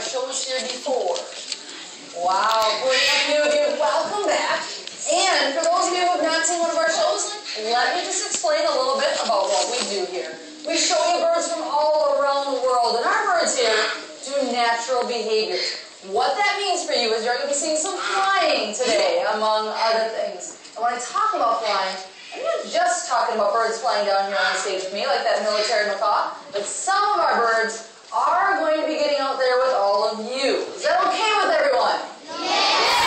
shows here before. Wow, great. A few of you, welcome back. And for those of you who have not seen one of our shows, let me just explain a little bit about what we do here. We show you birds from all around the world, and our birds here do natural behavior. What that means for you is you're going to be seeing some flying today, among other things. And when I talk about flying, I'm not just talking about birds flying down here on the stage with me, like that military macaw, but some of our birds are going to be getting out there with all of you. Is that okay with everyone? Yeah!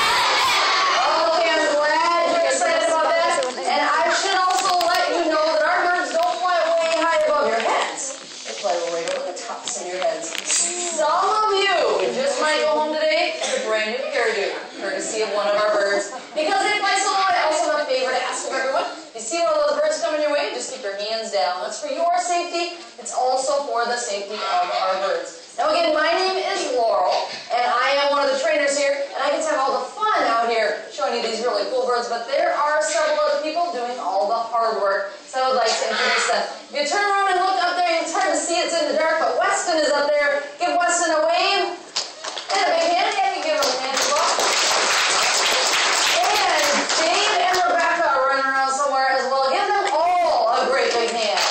Okay, I'm glad you're excited about that. And I should also let you know that our birds don't fly way high above your heads. They fly right over the tops of your heads. Some of you just might go home today with a brand new hairdo, courtesy of one of our birds. Because they fly so low, I also have a favor to ask of everyone. You see one of those birds coming your way, just keep your hands down. That's for your safety. It's also for the safety of our birds. Now again, my name is Laurel, and I am one of the trainers here, and I get to have all the fun out here showing you these really cool birds, but there are several other people doing all the hard work, so I would like to introduce them. If you turn around and look up there, it's hard to see, it's in the dark, but Weston is up there. Give Weston a wave, and a big hand, and you give him a hand as well. And Dave and Rebecca are running around somewhere as well. Give them all a great big hand.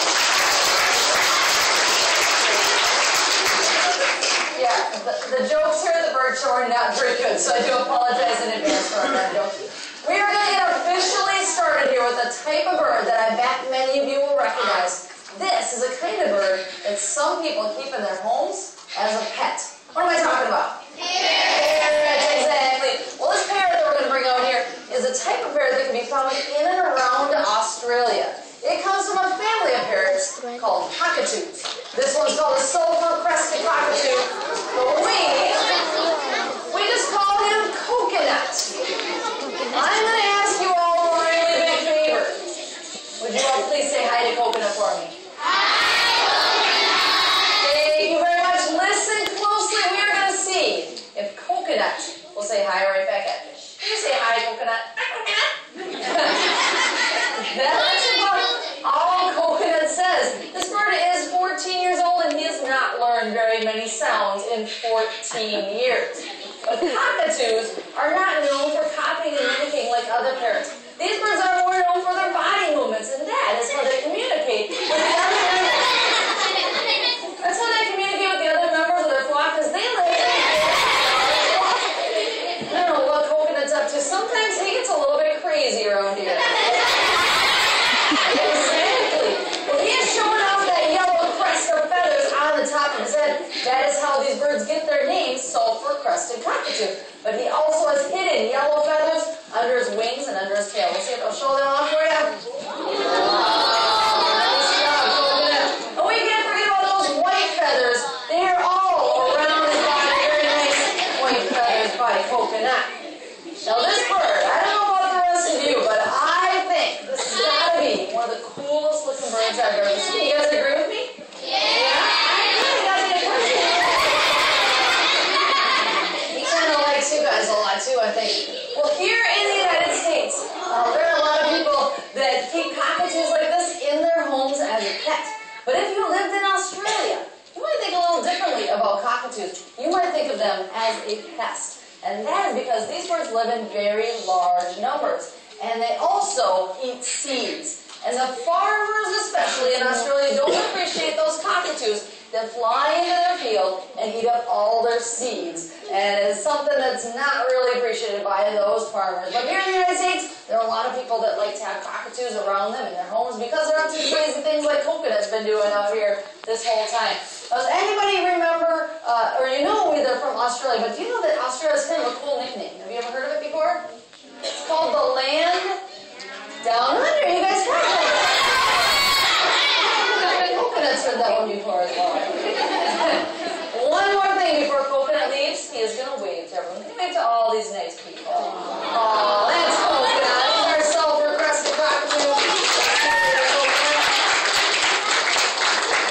Yeah, the jokes here at the bird show are not very good, so I do apologize in advance for that joke. We are going to get officially started here with a type of bird that I bet many of you will recognize. This is a kind of bird that some people keep in their homes as a pet. What am I talking about? Parrots, exactly. Well, this parrot that we're going to bring out here is a type of parrot that can be found in and around Australia. It comes from a family of parrots called cockatoos. This one's called a sulfur-crested cockatoo, but we just call him Coconut. I'm going to ask you all a really big favor. Would you all please say hi to Coconut for me? Thank you very much. Listen closely. We are going to see if Coconut will say hi right back at you. Can you say hi, Coconut? That's about all Coconut says. This bird is 14 years old and he has not learned very many sounds in 14 years. But cockatoos are not known for copying and mimicking like other parrots. These birds are more known for their body movements, and that is how they communicate with the other members. That's how they communicate with the other members of their flock, because they live in I don't know what Coconut's up to. Sometimes he gets a little bit crazy around here. Exactly. Well, he is showing off that yellow crest of feathers on the top of his head. That is how these birds get their name, sulfur-crested cockatoo. But he also has hidden yellow feathers under his wings and under his tail. Let's see if I'll show them off for you. Nice job, Coconut. And we can't forget about those white feathers. They are all around his body. Very nice white feathers by Coconut. Now this bird, I don't know about the rest of you, but I think this has got to be one of the coolest looking birds I've ever seen. You guys agree with me? Yeah? He kind of likes you guys a lot too, I think. Well, here in the United States, there are a lot of people that keep cockatoos like this in their homes as a pet. But if you lived in Australia, you might think a little differently about cockatoos. You might think of them as a pest. And that is because these birds live in very large numbers. And they also eat seeds. And the farmers, especially in Australia, don't appreciate those cockatoos that fly into their field and eat up all their seeds. And it's something that's not really appreciated by those farmers. But here in the United States, there are a lot of people that like to have cockatoos around them in their homes because they're up to crazy things like Coconut's been doing out here this whole time. Does anybody remember, or you know they're from Australia, but do you know that Australia is kind of a cool nickname? Have you ever heard of it before? It's called the Land Down Under. You guys heard of it? Coconut's heard that one before as well. One more thing before Coconut leaves, he is going to wave to everyone. He wave to all these nice people. Oh, that's Coconut. He's our sulfur-crested cockatoo.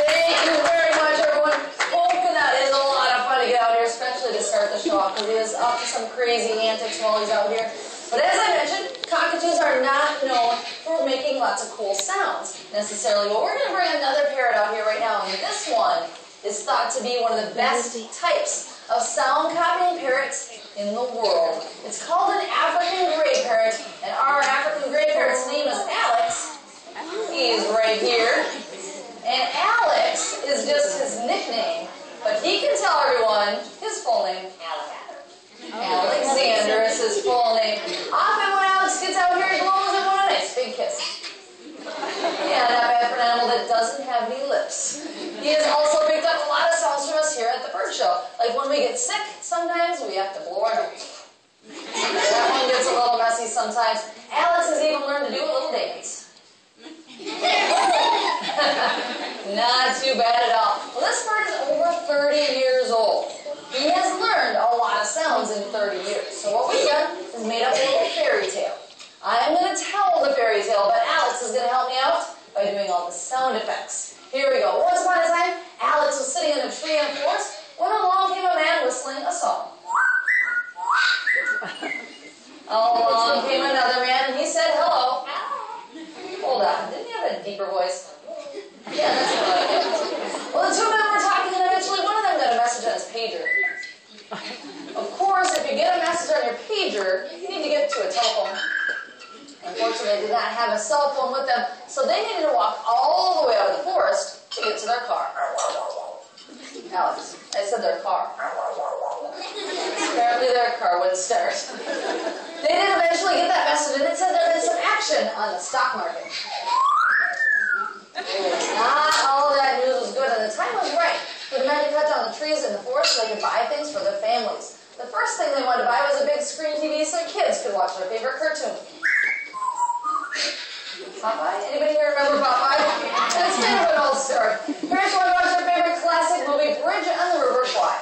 Thank you very much, everyone. Coconut is a lot of fun to get out here, especially to start the show off, because he is up to some crazy antics while he's out here. But as I mentioned, cockatoos are not known for making lots of cool sounds, necessarily. Well, we're going to bring another parrot out here right now, and this one is thought to be one of the best types of sound copying parrots in the world. It's called an African gray parrot, and our African gray parrot's name is Alex. He's right here. And Alex is just his nickname, but he can tell everyone his full name. Alexander is his full name. Often when Alex gets out here, he blows everyone a nice big kiss. Yeah, not bad for an animal that doesn't have any lips. He has also picked up a lot of sounds from us here at the bird show. Like when we get sick, sometimes we have to blow our nose. That one gets a little messy sometimes. Alex has even learned to do a little dance. Not too bad at all. Well, this bird is over 30 years old. He has learned a lot of sounds in 30 years. So what we've done is made up a little fairy tale. I'm going to tell the fairy tale, but Alex is going to help me out by doing all the sound effects. Here we go. Once upon a time, Alex was sitting in a tree in a forest when along came a man whistling a song. Along came another man, and he said, hello. Hold on. Didn't he have a deeper voice? Yeah, that's right. Well, the two men were talking, and eventually one of them got a message on his pager. Of course, if you get a message on your pager, you need to get to a telephone. Unfortunately, they did not have a cell phone with them, so they needed to walk all the way out of the forest to get to their car. Alex, I said their car. Apparently their car wouldn't start. They did eventually get that message, and it said there had been some action on the stock market. Not all that news was good, and the time was right for the men to cut down the trees in the forest so they could buy things for their families. The first thing they wanted to buy was a big screen TV so kids could watch their favorite cartoon. Popeye? Anybody here remember Popeye? It's kind of an old story. Parents want to watch their favorite classic movie, Bridge on the River Kwai.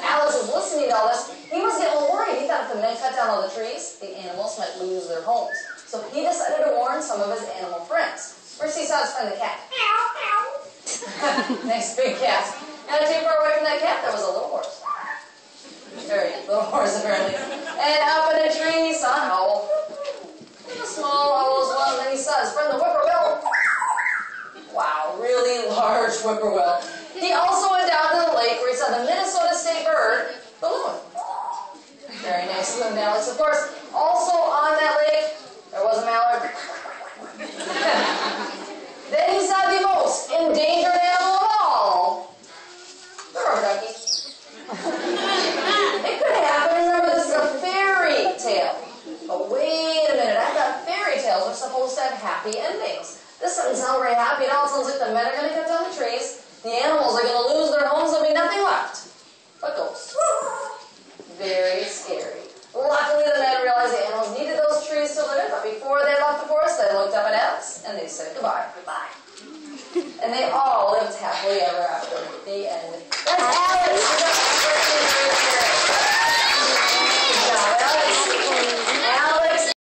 Alex was listening to all this. He was getting a little worried. He thought if the men cut down all the trees, the animals might lose their homes. So he decided to warn some of his animal friends. First he saw his friend the cat. Nice big cat. Not too far away from that cat, there was a little horse. Very little horse, apparently. And up in a tree, he saw an owl. A small owl as well, and then he saw his friend the whippoorwill. Wow, really large whippoorwill. He also went down to the lake where he saw the Minnesota state bird, the loon. Very nice loon, Alex. Of course, also on that lake, there was a mallard. Then he saw the most endangered animal of all, the rubber ducky. It could happen. Remember, this is a fairy tale. But wait a minute, I thought fairy tales were supposed to have happy endings. This doesn't sound very happy at all. It sounds like the men are going to cut down the trees, the animals are going to lose their homes, there'll be nothing left but ghosts. Very scary. Luckily, the men realized the animals needed those trees to live in, but before they left the forest, they looked up at Alex and they said goodbye.